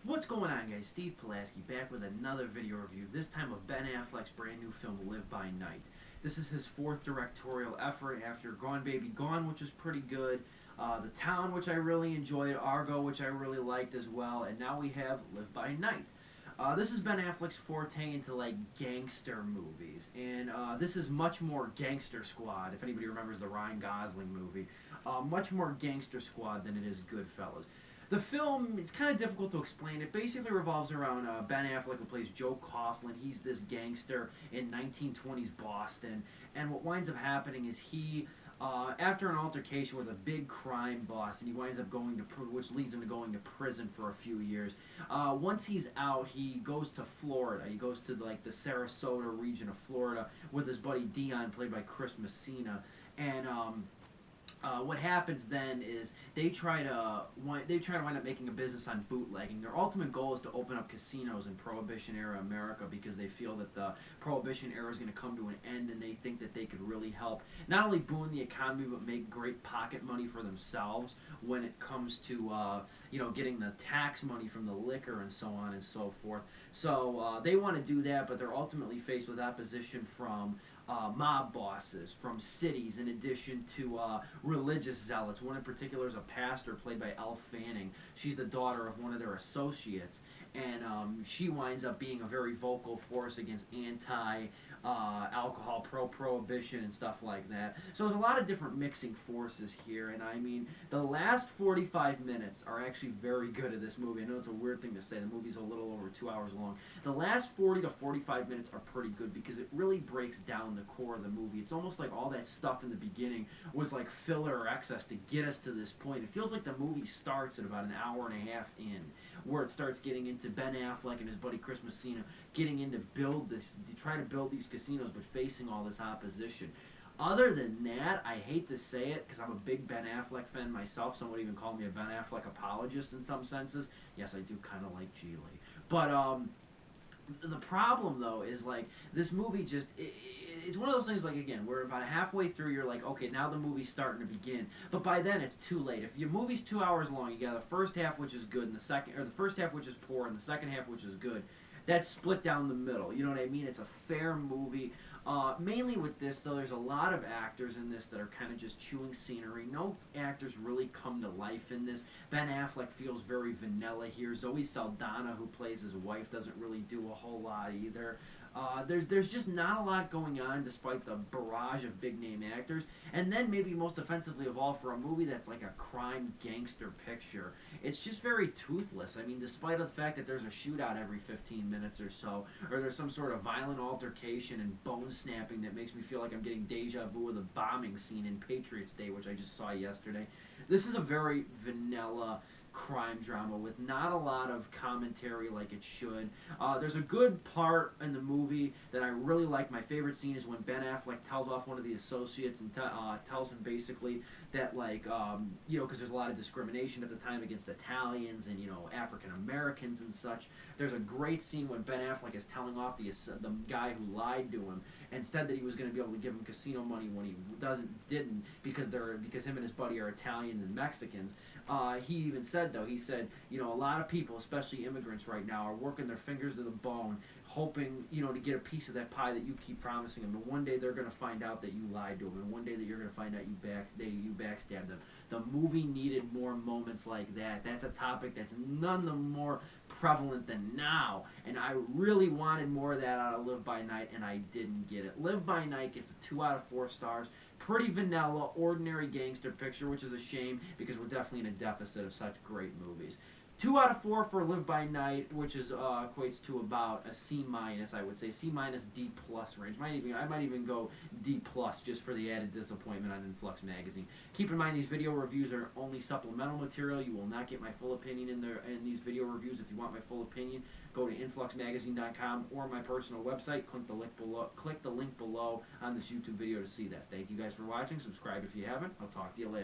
What's going on, guys? Steve Pulaski back with another video review, this time of Ben Affleck's brand new film, Live by Night. This is his fourth directorial effort after Gone Baby Gone, which was pretty good, The Town, which I really enjoyed, Argo, which I really liked as well, and now we have Live by Night. This is Ben Affleck's forte into like gangster movies, and this is much more Gangster Squad, if anybody remembers the Ryan Gosling movie, much more Gangster Squad than it is Goodfellas. The film, it's kind of difficult to explain. It basically revolves around Ben Affleck, who plays Joe Coughlin. He's this gangster in 1920s Boston, and what winds up happening is he, after an altercation with a big crime boss, and he winds up going to, which leads him to going to prison for a few years. Once he's out, he goes to Florida. He goes to like the Sarasota region of Florida with his buddy Dion, played by Chris Messina, and what happens then is they try to wind up making a business on bootlegging. Their ultimate goal is to open up casinos in Prohibition era America because they feel that the Prohibition era is going to come to an end, and they think that they could really help not only boom the economy but make great pocket money for themselves when it comes to getting the tax money from the liquor and so on and so forth. So they want to do that, but they're ultimately faced with opposition from mob bosses, from cities, in addition to religious zealots. One in particular is a pastor played by Elle Fanning. She's the daughter of one of their associates, and she winds up being a very vocal force against anti-alcohol, pro-prohibition, and stuff like that. So there's a lot of different mixing forces here, and I mean, the last 45 minutes are actually very good of this movie. I know it's a weird thing to say. The movie's a little over 2 hours long. The last 40 to 45 minutes are pretty good because it really breaks down the core of the movie. It's almost like all that stuff in the beginning was like filler or excess to get us to this point. It feels like the movie starts at about an hour and a half in, where it starts getting into Ben Affleck and his buddy Chris Messina getting in to try to build these casinos, but facing all this opposition. Other than that, I hate to say it because I'm a big Ben Affleck fan myself. Some would even call me a Ben Affleck apologist in some senses. Yes, I do kind of like Geely. But the problem, though, is like this movie just... It's one of those things, like, again, we're about halfway through, you're like, okay, now the movie's starting to begin. But by then, it's too late. If your movie's 2 hours long, you got the first half, which is good, and the first half, which is poor, and the second half, which is good. That's split down the middle. You know what I mean? It's a fair movie. Mainly with this, though, there's a lot of actors in this that are kind of just chewing scenery. No actors really come to life in this. Ben Affleck feels very vanilla here. Zoe Saldana, who plays his wife, doesn't really do a whole lot either. There's just not a lot going on despite the barrage of big-name actors. And then maybe most offensively of all, for a movie that's like a crime gangster picture, it's just very toothless. I mean, despite the fact that there's a shootout every 15 minutes or so, or there's some sort of violent altercation and bone snapping that makes me feel like I'm getting deja vu of the bombing scene in Patriots Day, which I just saw yesterday. This is a very vanilla crime drama with not a lot of commentary like it should. There's a good part in the movie that I really like. My favorite scene is when Ben Affleck tells off one of the associates and tells him basically that, like, because there's a lot of discrimination at the time against Italians and, African Americans and such. There's a great scene when Ben Affleck is telling off the guy who lied to him and said that he was going to be able to give him casino money when he didn't because him and his buddy are Italian and Mexicans. He even said, though, a lot of people, especially immigrants right now, are working their fingers to the bone, hoping, to get a piece of that pie that you keep promising them. And one day they're going to find out that you lied to them, and one day that you're going to find out you backstabbed them. The movie needed more moments like that. That's a topic that's none the more prevalent than now, and I really wanted more of that out of Live by Night, and I didn't get it. Live by Night gets a 2 out of 4 stars. Pretty vanilla, ordinary gangster picture, which is a shame because we're definitely in a deficit of such great movies. 2 out of 4 for Live by Night, which is equates to about a C-, I would say. C-, D+ range. I might even go D+ just for the added disappointment on Influx Magazine. Keep in mind, these video reviews are only supplemental material. You will not get my full opinion in these video reviews. If you want my full opinion, go to influxmagazine.com or my personal website. Click the link below on this YouTube video to see that. Thank you guys for watching. Subscribe if you haven't. I'll talk to you later.